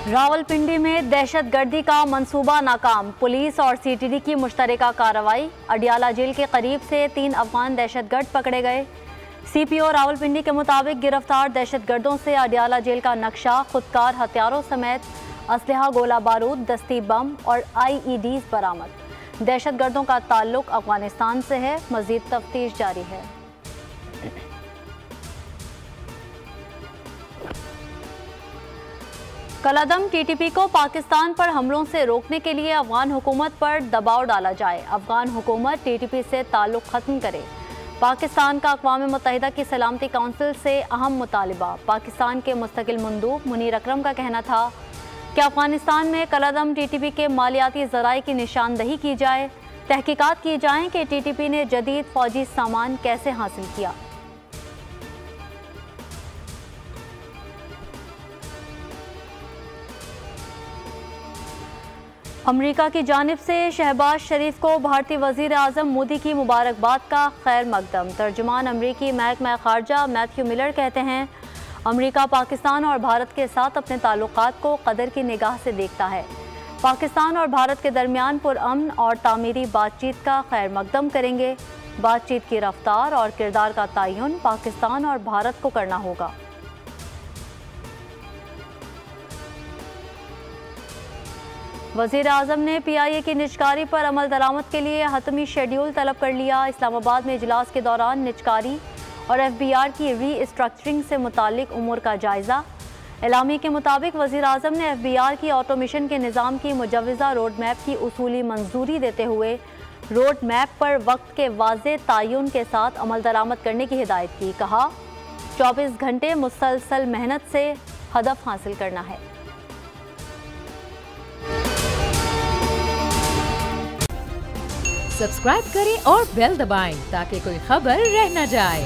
रावलपिंडी में दहशतगर्दी का मंसूबा नाकाम, पुलिस और सीटीडी की मुश्तरका कार्रवाई। अडियाला जेल के करीब से 3 अफगान दहशतगर्द पकड़े गए। सीपीओ रावलपिंडी के मुताबिक गिरफ्तार दहशतगर्दों से अडियाला जेल का नक्शा, खुदकार हथियारों समेत असलहा, गोला बारूद, दस्ती बम और IEDs बरामद। दहशतगर्दों का ताल्लुक अफगानिस्तान से है। मजीद तफ्तीश जारी है। कलादम टीटीपी को पाकिस्तान पर हमलों से रोकने के लिए अफगान हुकूमत पर दबाव डाला जाए। अफगान हुकूमत टीटीपी से ताल्लुक खत्म करे। पाकिस्तान का अक़वाम मुत्तहिदा की सलामती काउंसिल से अहम मुतालिबा। पाकिस्तान के मुस्तकिल मंदूब मुनीर अकरम का कहना था कि अफगानिस्तान में कलादम टीटीपी के मालियाती ज़राए की निशानदही की जाए, तहकीकात की जाए कि टीटीपी ने जदीद फौजी सामान कैसे हासिल किया। अमरीका की जानिब से शहबाज शरीफ को भारतीय वज़ीर आज़म मोदी की मुबारकबाद का खैर मकदम। तर्जुमान अमरीकी महकमा ख़ारजा मैथ्यू मिलर कहते हैं, अमरीका पाकिस्तान और भारत के साथ अपने ताल्लुकात को कदर की निगाह से देखता है। पाकिस्तान और भारत के दरमियान पुरअमन और तामीरी बातचीत का खैर मकदम करेंगे। बातचीत की रफ्तार और किरदार का तयन पाकिस्तान और भारत को करना होगा। वज़ीर आज़म ने PIA की निजकारी पर अमल दरामद के लिए हतमी शेड्यूल तलब कर लिया। इस्लामाबाद में इजलास के दौरान निजकारी और FBR की रीस्ट्रक्चरिंग से मुतालिक उमूर का जायजा। एलामी के मुताबिक वज़ीर आज़म ने FBR की ऑटोमेशन के निज़ाम की मुजव्वज़ा रोड मैप की उसूली मंजूरी देते हुए रोड मैप पर वक्त के वाज़े तयन के साथ अमल दरामद करने की हिदायत की। कहा, 24 घंटे मुसलसल मेहनत से हदफ हासिल करना है। सब्सक्राइब करें और बेल दबाएं ताकि कोई खबर रह न जाए।